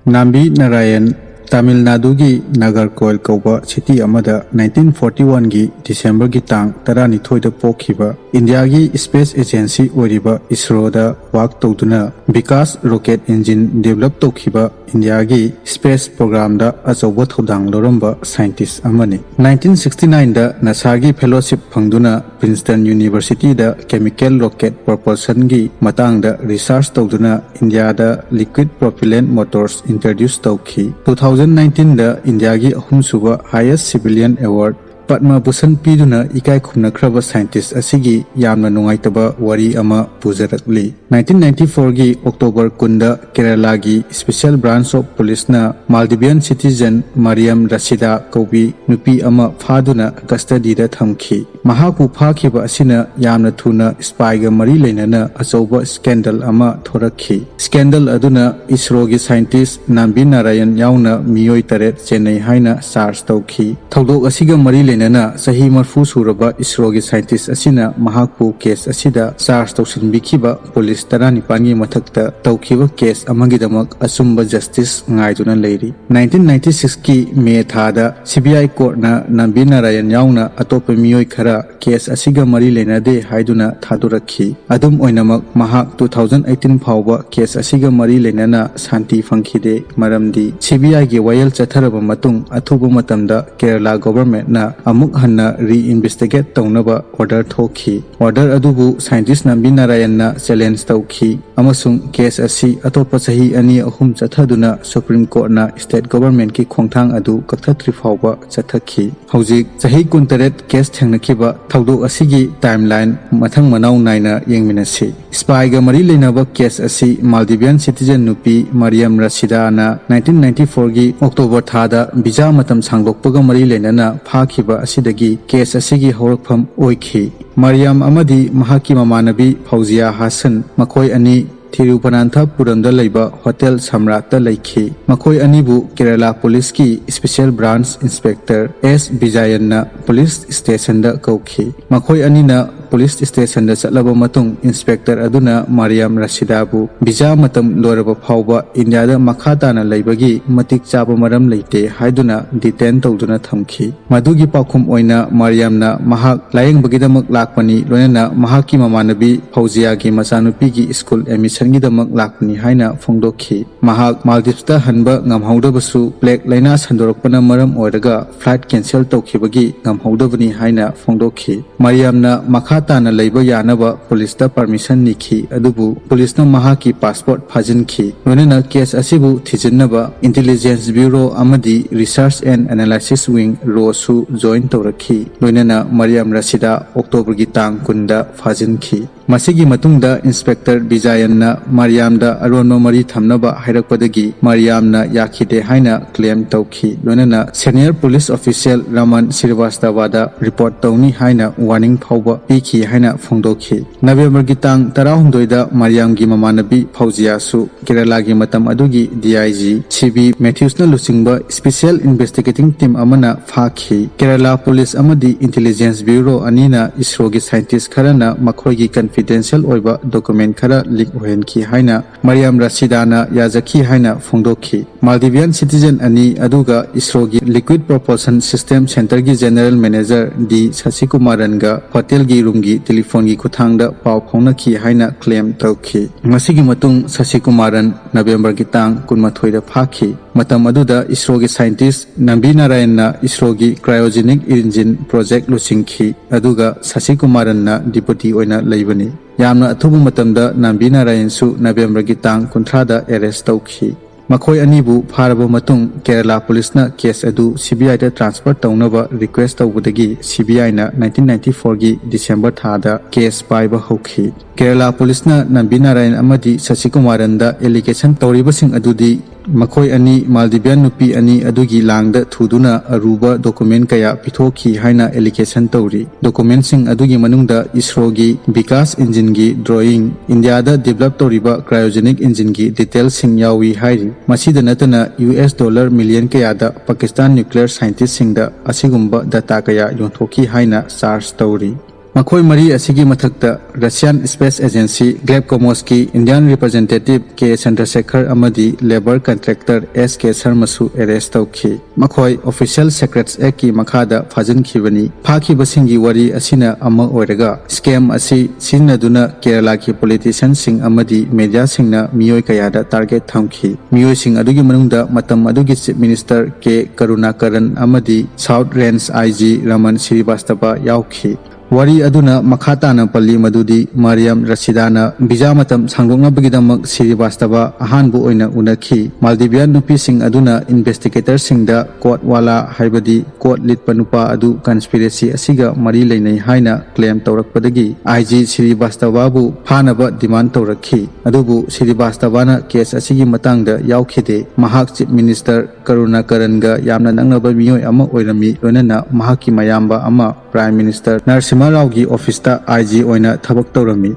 Nambi Narayan Tamil Nadu gi Nagarkoil Kauba City Amada 1941 gi December gi tang Tarani Thoida Pokhiba India gi Space Agency Oriba Isro da work tawduna Vikas Rocket Engine develop tawkhiba India gi Space Program da achoba thodang loramba scientist amani 1969 da NASA gi fellowship phangduna Princeton University da Chemical Rocket Propulsion gi matang da research tawduna India da liquid propellant motors introduce tawkhi 2019 da India gi ahumsuba highest civilian award Padma Bhushan piduna ikai khumnakraba scientist asigi yamna nungaitaba wari ama pujarakli 1994 gi October kunda Kerala gi Special Branch of Police na Maldivian citizen Mariam Rashida Kaubi nupi ama phaduna custody da thamki mahaku phakhiba asina yamna thuna spy ga mari leinana achoba scandal ama thorakhi scandal aduna Isro gi scientist Nambi Narayan yauna miyoi taret Chennai haina charge tawki thodok asiga mari nana sahi marfu suraba Isro gi scientist asina mahakpu case asida charge tawsinbikhiba police tarani pangi mathakta tawkhiba case amagidamak asumba justice ngaiduna leiri 1996 ki May thada CBI court na Nambi Narayan yauna atopa miyoi khara case asiga mari lenade haiduna thadurakhi adum oinamak mahak 2018 phawba case asiga mari lenana shanti phangkhide maramdi CBI gi wayal chatharaba matung athuba matamda Kerala government na amuk hanna re-investigate taunaba order thoki order adubu scientist Nambi Narayan na challenge tawki amasung case asi atopa sahi ani ahum chathaduna Supreme Court na state government ki khongthang adu kakthatri phawba chathakhi hojik sahi kuntaret case thengnakhiba thaudok asigi timeline mathang manau naina yengminasi spy ga mari leinaba case asi Maldivian citizen nupi Mariam Rashida na 1994 gi October thada visa matam sanglokpaga mari leinana phakhiba asidagi case asigi horakpham oikhi Mariam amadi mahaki mamanabi Fauzia Hassan makoi ani Thiruvananthapuramda leiba Hotel Samratda leikhi makoi anibu Kerala Police ki Special Branch Inspector S Vijayanna Police Station da kaukhi makoi anina Police Station da chatlaba matung Inspector aduna Mariam Rashida bu visa matam loraba phawba India da makhata na leibagi matik chaba maram leite haiduna detain tawduna thamki madugi pakhum oina Mariam na mahak layeng bagidamak lakpani loinana mahaki mamanabi Fauzia gi machanupi gi school admission gi damak lakpani haina phongdokhi mahak Maldives da hanba ngamhaudabasu plague laina sandorakpana maram oiraga flight cancel tawkhibagi ngamhaudabani haina phongdokhi Mariam na makata na leiba yanaba police da permission nikhi adubu police na mahaki passport phajinki loinana case asibu thijinaba intelligence bureau amadi research and analysis wing rosu join tawrakhi loinana Mariam Rashida October gi tang kunda phajinki masigi matungda Inspector Vijayanna Mariamda aronma mari thamnaba hairakpadagi Mariamna yakhide haina claim tawki loinana senior police official Raman Srivastava report tawni haina warning phawba pikhi haina phongdokhi November gi tang 16 da Mariam gi mamanabi Fauzia su Kerala gi matam adugi DIG CB Matthews na lusingba special investigating team amana phakhi Kerala police amadi intelligence bureau anina Isro gi scientist kharana makhoi gi confidential oiba document khara leak hoenki haina Mariam Rashida na yazaki haina phongdokhi Maldivian citizen ani aduga Isro gi liquid propulsion system center gi general manager D Sasikumaran ga hotel gi room gi telephone gi khuthangda paw phonakhi haina claim tawkhi masigi matung Sasikumaran November gi tang 12 da phakhi matam aduda Isro gi scientist Nambi Narayan na Isro gi cryogenic engine project lusingki aduga Sasikumaran na deputy oina leibani yamna athubu matamda Nambi Narayan su November gi tang 13 da arrest tawkhi makhoi anibu pharaba matung Kerala police na case adu CBI da transfer tawnaba request tawbudagi CBI na 1994 gi December thada case paiba hokhi Kerala police na Nambi Narayan amadi Sasikumaran da allegation tawribasing adudi makhoi ani Maldivian nupi ani adugi langda thuduna aruba document kaya pithoki haina allegation tawri document sing adugi manungda Isro gi Vikas engine gi drawing India da develop tawriba cryogenic engine gi details sing yawi hairi masida natana US dollar million kaya da Pakistan nuclear scientist sing da asigumba data kaya yonthoki haina charge tawri ꯃꯈꯣꯏ ꯃꯔꯤ ꯑꯁꯤꯒꯤ ꯃꯊꯛꯇ Russian space agency ꯒ꯭ꯂꯦꯕꯀꯣꯃꯣꯁꯀꯤ Indian representative K Chandrasekhar ꯑꯃꯗꯤ labour contractor S K ꯁꯔꯃꯁꯨ arrest ꯇꯧꯈꯤ꯫ ꯃꯈꯣꯏ official ꯁꯦꯀ꯭ꯔꯦꯠꯁ ꯑꯦꯛꯀꯤ ꯃꯈꯥꯗ ꯐꯥꯖꯤꯟꯈꯤꯕꯅꯤ꯫ ꯐꯥꯈꯤꯕꯁꯤꯡꯒꯤ ꯋꯥꯔꯤ ꯑꯁꯤꯅ ꯑꯃ ꯑꯣꯏꯔꯒ ꯁ꯭ꯀꯦꯝ ꯑꯁꯤ ꯁꯤꯖꯤꯟꯅꯗꯨꯅ ꯀꯦꯔꯂꯥꯒꯤ ꯄꯣꯂꯤꯇꯤꯁꯤꯌꯟꯁꯤꯡ ꯑꯃꯗꯤ ꯃꯦꯗꯤꯌꯥꯁꯤꯡꯅ ꯃꯤꯑꯣꯏ ꯀꯌꯥꯗ ꯇꯥꯔꯒꯦꯠ ꯊꯝꯈꯤ꯫ ꯃꯤꯑꯣꯏꯁꯤꯡ ꯑꯗꯨꯒꯤ ꯃꯅꯨꯡꯗ ꯃꯇꯝ ꯑꯗꯨꯒꯤ ꯆꯤꯐ ꯃꯤꯅꯤꯁꯇꯔ ꯀꯦ ꯀꯔꯨꯅꯥꯀꯔꯟ ꯑꯃꯗꯤ ꯁꯥꯎꯊ ꯔꯦꯟꯖ ꯑꯥꯏ.ꯖꯤ. ꯔꯃꯟ ꯁ꯭ꯔꯤꯕꯥꯁꯇꯕ ꯌꯥꯎꯈꯤ꯫ ꯋꯥꯔꯤ ꯑꯗꯨꯅ ꯃꯈꯥ ꯇꯥꯅ ꯄꯜꯂꯤ ꯃꯗꯨꯗꯤ ꯃꯔꯤꯌꯝ ꯔꯁꯤꯗꯥꯅ ꯚꯤꯖꯥ ꯃꯇꯝ ꯁꯥꯡꯗꯣꯛꯅꯕꯒꯤꯗꯃꯛ ꯁ꯭ꯔꯤꯕꯥꯁꯇꯕ ꯑꯍꯥꯟꯕ ꯑꯣꯏꯅ ꯎꯅꯈꯤ꯫ ꯃꯥꯜꯗꯤꯚꯤꯌꯥꯟ ꯅꯨꯄꯤꯁꯤꯡ ꯑꯗꯨꯅ ꯏꯟꯚꯦꯁꯇꯤꯒꯦꯇꯔꯁꯤꯡꯗ ꯀꯣꯠꯋꯥꯂꯥ ꯍꯥꯏꯕꯗꯤ ꯀꯣꯠ ꯂꯤꯠꯄ ꯅꯨꯄꯥ ꯑꯗꯨ ꯀꯟꯁꯄꯤꯔꯦꯁꯤ ꯑꯁꯤꯒ ꯃꯔꯤ ꯂꯩꯅꯩ ꯍꯥꯏꯅ ꯀ꯭ꯂꯦꯝ ꯇꯧꯔꯛꯄꯗꯒꯤ ꯑꯥꯏ.ꯖꯤ. ꯁ꯭ꯔꯤꯕꯥꯁꯇꯕꯕꯨ ꯐꯥꯅꯕ ꯗꯤꯃꯥꯟꯗ ꯇꯧꯔꯛꯈꯤ꯫ ꯑꯗꯨꯕꯨ ꯁ꯭ꯔꯤꯕꯥꯁꯇꯕꯅ ꯀꯦꯁ ꯑꯁꯤꯒꯤ ꯃꯇꯥꯡꯗ ꯌꯥꯎꯈꯤꯗꯦ꯫ ꯃꯍꯥꯛ ꯆꯤꯐ ꯃꯤꯅꯤꯁꯇꯔ ꯀꯔꯨꯅꯥꯀꯔꯟꯒ ꯌꯥꯝꯅ ꯅꯛꯅꯕ ꯃꯤꯑꯣꯏ ꯑꯃ ꯑꯣꯏꯔꯝꯃꯤ ꯂꯣꯏꯅꯅ ꯃꯍꯥꯛꯀꯤ ꯃꯌꯥꯝꯕ ꯑꯃ ꯄ꯭ꯔꯥꯏꯝ ꯃꯤꯅꯤꯁꯇꯔ ꯅꯔꯁꯤꯝꯍ ꯔꯥꯎꯒꯤ ꯑꯣꯐꯤꯁꯇ ꯑꯥꯏ.ꯖꯤ. ꯑꯣꯏꯅ ꯊꯕꯛ ꯇꯧꯔꯝꯃꯤ꯫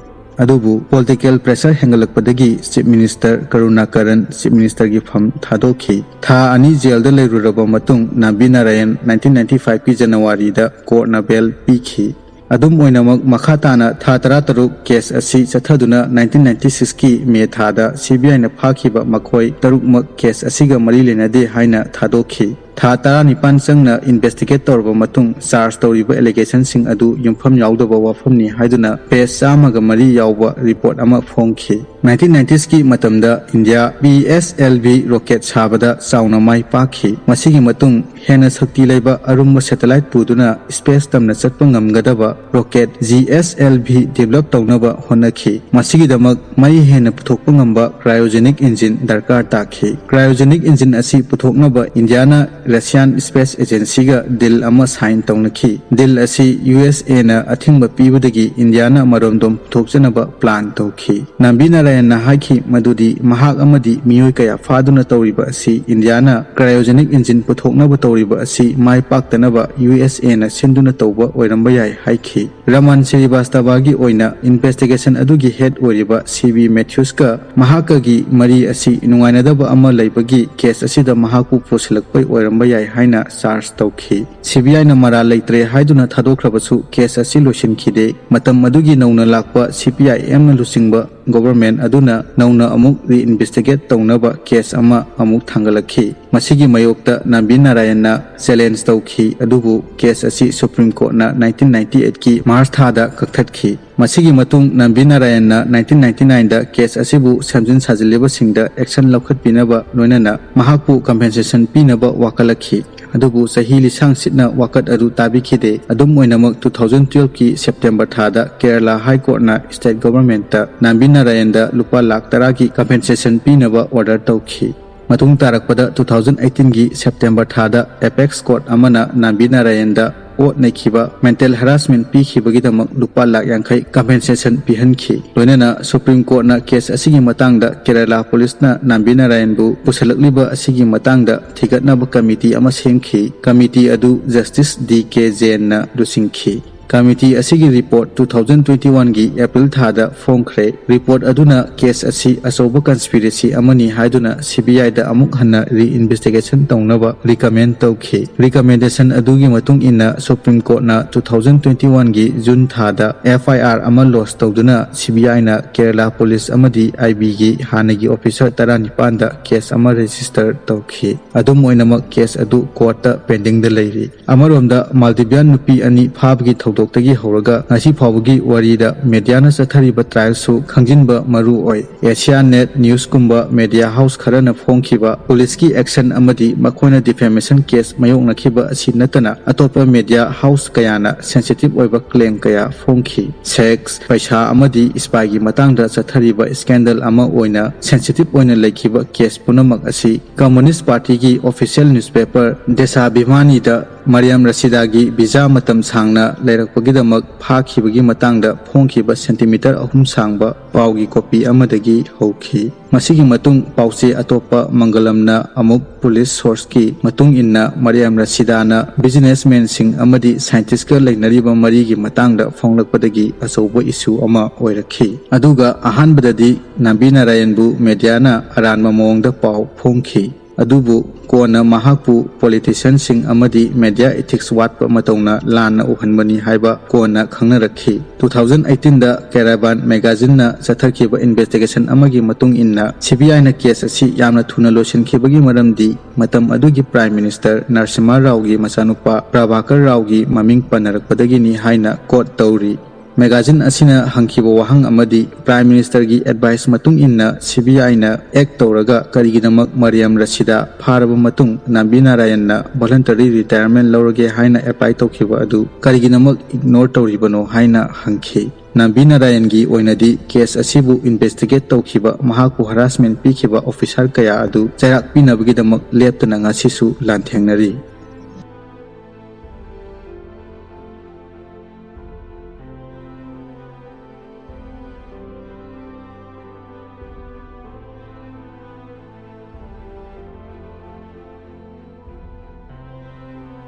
ꯑꯗꯨꯕꯨ ꯄꯣꯂꯤꯇꯤꯀꯦꯜ ꯄ꯭ꯔꯦꯁꯔ ꯍꯦꯟꯒꯠꯂꯛꯄꯗꯒꯤ ꯆꯤꯐ ꯃꯤꯅꯤꯁꯇꯔ ꯀꯔꯨꯅꯥꯀꯔꯟ ꯆꯤꯐ ꯃꯤꯅꯤꯁꯇꯔꯒꯤ ꯐꯝ ꯊꯥꯗꯣꯛꯈꯤ꯫ ꯊꯥ ꯑꯅꯤ ꯖꯦꯜꯗ ꯂꯩꯔꯨꯔꯕ ꯃꯇꯨꯡ ꯅꯥꯝꯕꯤ ꯅꯥꯔꯥꯌꯟ 1995ꯀꯤ ꯖꯅꯋꯥꯔꯤꯗ ꯀꯣꯔꯠꯅ ꯕꯦꯜ ꯄꯤꯈꯤ꯫ ꯑꯗꯨꯝ ꯑꯣꯏꯅꯃꯛ ꯃꯈꯥ ꯇꯥꯅ ꯊꯥ 16 ꯀꯦꯁ ꯑꯁꯤ ꯆꯠꯊꯗꯨꯅ 1996ꯀꯤ ꯃꯦ ꯊꯥꯗ ꯁꯤ.ꯕꯤ.ꯑꯥꯏꯅ ꯐꯥꯈꯤꯕ ꯃꯈꯣꯏ ꯇꯔꯨꯛꯃꯛ ꯀꯦꯁ ꯑꯁꯤꯒ ꯃꯔꯤ ꯂꯩꯅꯗꯦ ꯍꯥꯏꯅ ꯊꯥꯗꯣꯛꯈꯤ꯫ ꯊꯥ 19 ꯆꯪꯅ ꯏꯟꯚꯦꯁꯇꯤꯒꯦꯠ ꯇꯧꯔꯕ ꯃꯇꯨꯡ ꯆꯥꯔꯖ ꯇꯧꯔꯤꯕ ꯑꯦꯂꯤꯒꯦꯁꯟꯁꯤꯡ ꯑꯗꯨ ꯌꯨꯝꯐꯝ ꯌꯥꯎꯗꯕ ꯋꯥꯐꯝꯅꯤ ꯍꯥꯏꯗꯨꯅ ꯄꯦꯖ 104 ꯌꯥꯎꯕ ꯔꯤꯄꯣꯔꯠ ꯑꯃ ꯐꯣꯡꯈꯤ꯫ 1990ꯁꯀꯤ ꯃꯇꯝꯗ ꯏꯟꯗꯤꯌꯥ ꯄꯤ.ꯑꯦꯁ.ꯑꯦꯜ.ꯚꯤ. ꯔꯣꯀꯦꯠ ꯁꯥꯕꯗ ꯆꯥꯎꯅ ꯃꯥꯏ ꯄꯥꯛꯈꯤ꯫ ꯃꯁꯤꯒꯤ ꯃꯇꯨꯡ ꯍꯦꯟꯅ ꯁꯛꯇꯤ ꯂꯩꯕ ꯑꯔꯨꯝꯕ ꯁꯦꯇꯦꯂꯥꯏꯠ ꯄꯨꯗꯨꯅ ꯁ꯭ꯄꯦꯁ ꯇꯝꯅ ꯆꯠꯄ ꯉꯝꯒꯗꯕ ꯔꯣꯀꯦꯠ ꯖꯤ.ꯑꯦꯁ.ꯑꯦꯜ.ꯚꯤ. ꯗꯤꯕꯦꯂꯞ ꯇꯧꯅꯕ ꯍꯣꯠꯅꯈꯤ꯫ ꯃꯁꯤꯒꯤꯗꯃꯛ ꯃꯩ ꯍꯦꯟꯅ ꯄꯨꯊꯣꯛꯄ ꯉꯝꯕ ꯀ꯭ꯔꯥꯏꯑꯣꯖꯦꯅꯤꯛ ꯏꯟꯖꯤꯟ ꯗꯔꯀꯥꯔ ꯇꯥꯈꯤ꯫ ꯀ꯭ꯔꯥꯏꯑꯣꯖꯦꯅꯤꯛ ꯏꯟꯖꯤꯟ ꯑꯁꯤ ꯄꯨꯊꯣꯛꯅꯕ ꯏꯟꯗꯤꯌꯥꯅ ꯔꯁꯤꯌꯥꯟ ꯁ꯭ꯄꯦꯁ ꯑꯦꯖꯦꯟꯁꯤꯒ ꯗꯤꯜ ꯑꯃ ꯁꯥꯏꯟ ꯇꯧꯅꯈꯤ꯫ ꯗꯤꯜ ꯑꯁꯤ ꯌꯨ.ꯑꯦꯁ.ꯑꯦꯅ ꯑꯊꯤꯡꯕ ꯄꯤꯕꯗꯒꯤ ꯏꯟꯗꯤꯌꯥꯅ ꯃꯔꯣꯝꯗꯣꯝ ꯄꯨꯊꯣꯛꯆꯅꯕ ꯄ꯭ꯂꯥꯟ ꯇꯧꯈꯤ꯫ ꯅꯥꯝꯕꯤ ꯅꯥꯔꯥꯌꯟꯅ ꯍꯥꯏꯈꯤ ꯃꯗꯨꯗꯤ ꯃꯍꯥꯛ ꯑꯃꯗꯤ ꯃꯤꯑꯣꯏ ꯀꯌꯥ ꯐꯥꯗꯨꯅ ꯇꯧꯔꯤꯕ ꯑꯁꯤ ꯏꯟꯗꯤꯌꯥꯅ ꯀ꯭ꯔꯥꯏꯑꯣꯖꯦꯅꯤꯛ ꯏꯟꯖꯤꯟ ꯄꯨꯊꯣꯛꯅꯕ ꯇꯧꯔꯤꯕ ꯑꯁꯤ ꯃꯥꯏ ꯄꯥꯛꯇꯅꯕ ꯌꯨ.ꯑꯦꯁ.ꯑꯦꯅ ꯁꯤꯟꯗꯨꯅ ꯇꯧꯕ ꯑꯣꯏꯔꯝꯕ ꯌꯥꯏ ꯍꯥꯏꯈꯤ꯫ ꯔꯃꯟ ꯁ꯭ꯔꯤꯕꯥꯁꯇꯕꯒꯤ ꯑꯣꯏꯅ ꯏꯟꯚꯦꯁꯇꯤꯒꯦꯁꯟ ꯑꯗꯨꯒꯤ ꯍꯦꯗ ꯑꯣꯏꯔꯤꯕ ꯁꯤ.ꯕꯤ. ꯃꯦꯊ꯭ꯌꯨꯁꯀ ꯃꯍꯥꯛꯀꯒꯤ ꯃꯔꯤ ꯑꯁꯤ ꯅꯨꯡꯉꯥꯏꯅꯗꯕ ꯑꯃ ꯂꯩꯕꯒꯤ ꯀꯦꯁ ꯑꯁꯤꯗ ꯃꯍꯥꯛꯄꯨ ꯄꯨꯁꯤꯜꯂꯛꯄꯩ ꯑꯣꯏꯔꯝꯕ ꯌꯥꯏ ꯍꯥꯏꯅ ꯆꯥꯔꯖ ꯇꯧꯈꯤ꯫ ꯁꯤ.ꯕꯤ.ꯑꯥꯏꯅ ꯃꯔꯥꯜ ꯂꯩꯇ꯭ꯔꯦ ꯍꯥꯏꯗꯨꯅ ꯊꯥꯗꯣꯛꯈ꯭ꯔꯕꯁꯨ ꯀꯦꯁ ꯑꯁꯤ ꯂꯣꯏꯁꯤꯟꯈꯤꯗꯦ꯫ ꯃꯇꯝ ꯑꯗꯨꯒꯤ ꯅꯧꯅ ꯂꯥꯛꯄ ꯁꯤ.ꯄꯤ.ꯑꯥꯏ.ꯑꯦꯝꯅ ꯂꯨꯆꯤꯡꯕ ꯒꯣꯚꯔꯟꯃꯦꯟꯠ ꯑꯗꯨꯅ ꯅꯧꯅ ꯑꯃꯨꯛ ꯔꯤꯏꯟꯚꯦꯁꯇꯤꯒꯦꯠ ꯇꯧꯅꯕ ꯀꯦꯁ ꯑꯃ ꯑꯃꯨꯛ ꯊꯥꯡꯒꯠꯂꯛꯈꯤ꯫ ꯃꯁꯤꯒꯤ ꯃꯥꯌꯣꯛꯇ ꯅꯥꯝꯕꯤ ꯅꯥꯔꯥꯌꯟꯅ ꯆꯦꯂꯦꯟꯖ ꯇꯧꯈꯤ ꯑꯗꯨꯕꯨ ꯀꯦꯁ ꯑꯁꯤ ꯁꯨꯄ꯭ꯔꯤꯝ ꯀꯣꯔꯠꯅ 1998ꯀꯤ ꯃꯥꯔꯆ ꯊꯥꯗ ꯀꯛꯊꯠꯈꯤ꯫ ꯃꯁꯤꯒꯤ ꯃꯇꯨꯡ ꯅꯥꯝꯕꯤ ꯅꯥꯔꯥꯌꯟꯅ 1999ꯗ ꯀꯦꯁ ꯑꯁꯤꯕꯨ ꯁꯦꯝꯖꯤꯟ ꯁꯥꯖꯤꯜꯂꯤꯕꯁꯤꯡꯗ ꯑꯦꯛꯁꯟ ꯂꯧꯈꯠꯄꯤꯅꯕ ꯂꯣꯏꯅꯅ ꯃꯍꯥꯛꯄꯨ ꯀꯝꯄꯦꯟꯁꯦꯁꯟ ꯄꯤꯅꯕ ꯋꯥꯀꯠꯂꯛꯈꯤ꯫ ꯑꯗꯨꯕꯨ ꯆꯍꯤ ꯂꯤꯁꯥꯡꯁꯤꯠꯅ ꯋꯥꯀꯠ ꯑꯗꯨ ꯇꯥꯕꯤꯈꯤꯗꯦ꯫ ꯑꯗꯨꯝ ꯑꯣꯏꯅꯃꯛ 2012ꯀꯤ ꯁꯦꯞꯇꯦꯝꯕꯔ ꯊꯥꯗ ꯀꯦꯔꯂꯥ ꯍꯥꯏ ꯀꯣꯔꯠꯅ ꯁ꯭ꯇꯦꯠ ꯒꯚꯔꯟꯃꯦꯟꯠꯇ ꯅꯥꯝꯕꯤ ꯅꯥꯔꯥꯌꯟꯗ ꯂꯨꯄꯥ ꯂꯥꯈ 10ꯒꯤ ꯀꯝꯄꯦꯟꯁꯦꯁꯟ ꯄꯤꯅꯕ ꯑꯣꯔꯗꯔ ꯇꯧꯈꯤ꯫ ꯃꯇꯨꯡ ꯇꯥꯔꯛꯄꯗ 2018ꯒꯤ ꯁꯦꯞꯇꯦꯝꯕꯔ ꯊꯥꯗ ꯑꯦꯄꯦꯛꯁ ꯀꯣꯔꯠ ꯑꯃꯅ ꯅꯥꯝꯕꯤ ꯅꯥꯔꯥꯌꯟꯗ ꯑꯣꯠ ꯅꯩꯈꯤꯕ ꯃꯦꯟꯇꯦꯜ ꯍꯔꯥꯁꯃꯦꯟꯠ ꯄꯤꯈꯤꯕꯒꯤꯗꯃꯛ ꯂꯨꯄꯥ ꯂꯥꯈ 50 ꯀꯝꯄꯦꯟꯁꯦꯁꯟ ꯄꯤꯍꯟꯈꯤ꯫ ꯂꯣꯏꯅꯅ ꯁꯨꯄ꯭ꯔꯤꯝ ꯀꯣꯔꯠꯅ ꯀꯦꯁ ꯑꯁꯤꯒꯤ ꯃꯇꯥꯡꯗ ꯀꯦꯔꯂꯥ ꯄꯨꯂꯤꯁꯅ ꯅꯥꯝꯕꯤ ꯅꯥꯔꯥꯌꯟꯕꯨ ꯄꯨꯁꯤꯜꯂꯛꯂꯤꯕ ꯑꯁꯤꯒꯤ ꯃꯇꯥꯡꯗ ꯊꯤꯒꯠꯅꯕ ꯀꯃꯤꯇꯤ ꯑꯃ ꯁꯦꯝꯈꯤ꯫ ꯀꯃꯤꯇꯤ ꯑꯗꯨ ꯖꯁꯇꯤꯁ ꯗꯤ.ꯀꯦ. ꯖꯦꯟꯅ ꯂꯨꯆꯤꯡꯈꯤ꯫ ꯀꯃꯤꯇꯤ ꯑꯁꯤꯒꯤ ꯔꯤꯄꯣꯔꯠ 2021ꯒꯤ ꯑꯦꯄ꯭ꯔꯤꯜ ꯊꯥꯗ ꯐꯣꯡꯈ꯭ꯔꯦ꯫ ꯔꯤꯄꯣꯔꯠ ꯑꯗꯨꯅ ꯀꯦꯁ ꯑꯁꯤ ꯑꯆꯧꯕ ꯀꯟꯁꯄꯤꯔꯦꯁꯤ ꯑꯃꯅꯤ ꯍꯥꯏꯗꯨꯅ ꯁꯤ.ꯕꯤ.ꯑꯥꯏꯗ ꯑꯃꯨꯛ ꯍꯟꯅ ꯔꯤꯏꯟꯚꯦꯁꯇꯤꯒꯦꯁꯟ ꯇꯧꯅꯕ ꯔꯤꯀꯃꯦꯟꯗ ꯇꯧꯈꯤ꯫ ꯔꯤꯀꯃꯦꯟꯗꯦꯁꯟ ꯑꯗꯨꯒꯤ ꯃꯇꯨꯡ ꯏꯟꯅ ꯁꯨꯄ꯭ꯔꯤꯝ ꯀꯣꯔꯠꯅ 2021ꯒꯤ ꯖꯨꯟ ꯊꯥꯗ ꯑꯦꯐ.ꯑꯥꯏ.ꯑꯥꯔ ꯑꯃ ꯂꯣꯟꯆ ꯇꯧꯗꯨꯅ ꯁꯤ.ꯕꯤ.ꯑꯥꯏꯅ ꯀꯦꯔꯂꯥ ꯄꯨꯂꯤꯁ ꯑꯃꯗꯤ ꯑꯥꯏ.ꯕꯤꯒꯤ ꯍꯥꯟꯅꯒꯤ ꯑꯣꯐꯤꯁꯔ 19ꯗ ꯀꯦꯁ ꯑꯃ ꯔꯦꯖꯤꯁꯇꯔ ꯇꯧꯈꯤ꯫ ꯑꯗꯨꯝ ꯑꯣꯏꯅꯃꯛ ꯀꯦꯁ ꯑꯗꯨ ꯀꯣꯔꯠꯇ ꯄꯦꯟꯗꯤꯡꯗ ꯂꯩꯔꯤ꯫ ꯑꯃꯔꯣꯝꯗ ꯃꯥꯜꯗꯤꯚꯤꯌꯥꯟ ꯅꯨꯄꯤ ꯑꯅꯤ ꯐꯥꯕꯒꯤ ꯊꯧꯗꯣꯛꯇꯒꯤ ꯍꯧꯔꯒ ꯉꯁꯤ ꯐꯥꯎꯕꯒꯤ ꯋꯥꯔꯤꯗ ꯃꯦꯗꯤꯌꯥꯅ ꯆꯠꯊꯔꯤꯕ ꯇ꯭ꯔꯥꯏꯜꯁꯨ ꯈꯪꯖꯤꯟꯕ ꯃꯔꯨ ꯑꯣꯏ꯫ ꯑꯦꯁꯤꯌꯥ ꯅꯦꯠ ꯅ꯭ꯌꯨꯁꯀꯨꯝꯕ ꯃꯦꯗꯤꯌꯥ ꯍꯥꯎꯁ ꯈꯔꯅ ꯐꯣꯡꯈꯤꯕ ꯄꯨꯂꯤꯁꯀꯤ ꯑꯦꯛꯁꯟ ꯑꯃꯗꯤ ꯃꯈꯣꯏꯅ ꯗꯤꯐꯦꯃꯦꯁꯟ ꯀꯦꯁ ꯃꯥꯌꯣꯛꯅꯈꯤꯕ ꯑꯁꯤ ꯅꯠꯇꯅ ꯑꯇꯣꯞꯄ ꯃꯦꯗꯤꯌꯥ ꯍꯥꯎꯁ ꯀꯌꯥꯅ ꯁꯦꯟꯁꯤꯇꯤꯚ ꯑꯣꯏꯕ ꯀ꯭ꯂꯦꯝ ꯀꯌꯥ ꯐꯣꯡꯈꯤ꯫ ꯁꯦꯛꯁ, ꯄꯩꯁꯥ ꯑꯃꯗꯤ ꯁ꯭ꯄꯥꯏꯒꯤ ꯃꯇꯥꯡꯗ ꯆꯠꯊꯔꯤꯕ ꯁ꯭ꯀꯦꯟꯗꯜ ꯑꯃ ꯑꯣꯏꯅ ꯁꯦꯟꯁꯤꯇꯤꯚ ꯑꯣꯏꯅ ꯂꯩꯈꯤꯕ ꯀꯦꯁ ꯄꯨꯝꯅꯃꯛ ꯑꯁꯤ ꯀꯝꯃꯨꯅꯤꯁꯠ ꯄꯥꯔꯇꯤꯒꯤ ꯑꯣꯐꯤꯁꯤꯌꯦꯜ ꯅ꯭ꯌꯨꯁꯄꯦꯄꯔ ꯗꯦꯁꯥꯚꯤꯃꯥꯅꯤꯗ ꯃꯔꯤꯌꯝ ꯔꯁꯤꯗꯥꯒꯤ ꯚꯤꯖꯥ ꯃꯇꯝ ꯁꯥꯡꯅ ꯂꯩꯔꯛꯄꯒꯤꯗꯃꯛ ꯐꯥꯈꯤꯕꯒꯤ ꯃꯇꯥꯡꯗ ꯐꯣꯡꯈꯤꯕ ꯁꯦꯟꯇꯤꯃꯤꯇꯔ 3 ꯁꯥꯡꯕ ꯄꯥꯎꯒꯤ ꯀꯣꯄꯤ ꯑꯃꯗꯒꯤ ꯍꯧꯈꯤ꯫ ꯃꯁꯤꯒꯤ ꯃꯇꯨꯡ ꯄꯥꯎꯆꯦ ꯑꯇꯣꯞꯄ ꯃꯪꯒꯂꯝꯅ ꯑꯃꯨꯛ ꯄꯨꯂꯤꯁ ꯁꯣꯔꯁꯀꯤ ꯃꯇꯨꯡ ꯏꯟꯅ ꯃꯔꯤꯌꯝ ꯔꯁꯤꯗꯥꯅ ꯕꯤꯖꯤꯅꯦꯁꯃꯦꯟꯁꯤꯡ ꯑꯃꯗꯤ ꯁꯥꯏꯟꯇꯤꯁꯠꯀ ꯂꯩꯅꯔꯤꯕ ꯃꯔꯤꯒꯤ ꯃꯇꯥꯡꯗ ꯐꯣꯡꯂꯛꯄꯗꯒꯤ ꯑꯆꯧꯕ ꯏꯁꯨ ꯑꯃ ꯑꯣꯏꯔꯛꯈꯤ꯫ ꯑꯗꯨꯒ ꯑꯍꯥꯟꯕꯗꯗꯤ ꯅꯥꯝꯕꯤ ꯅꯥꯔꯥꯌꯟꯕꯨ ꯃꯦꯗꯤꯌꯥꯅ ꯑꯔꯥꯟꯕ ꯃꯑꯣꯡꯗ ꯄꯥꯎ ꯐꯣꯡꯈꯤ꯫ अदुबु कोना महाकु पॉलिटिशियन सिंग अमदी मीडिया एथिक्स वाटप मतौना लाना उहनबनी हाइबा कोना खंगनरखी 2018 दा कैराबान मैगजीन ना चथरखिबा इन्वेस्टिगेशन अमगी मतुंग इन्ना सीबीआई ना केस असि यामना थुना लोसिनखिबगी मरमदी मतम अदुगी प्राइम मिनिस्टर नरसिम्हा राव गी मचानुपा प्रभाकर राव गी ममिंग पनरकपदगिनी हाइना कोर्ट तौरी मैगजीन असिना हंखिबा वहंग अमदी प्राइम मिनिस्टर की एडवाइस मतुंग इन्ना सीबीआई ना एक्ट तौरगा करिगिदमक मरियम रशीदा फारब मतुंग नाम्बी नारायण ना वॉलंटरी रिटायरमेंट लौरगे हाइना अप्लाई तौखिबा अदु करिगिदमक इग्नोर तौरिबनो हाइना हंखि नाम्बी नारायण की ओइनदी केस असिबु इन्वेस्टिगेट तौखिबा महाकु हरासमेंट पीखिबा ऑफिसर कया अदु चैराक पिनबगिदमक लेप्तना ngasisu लांथेंगनरी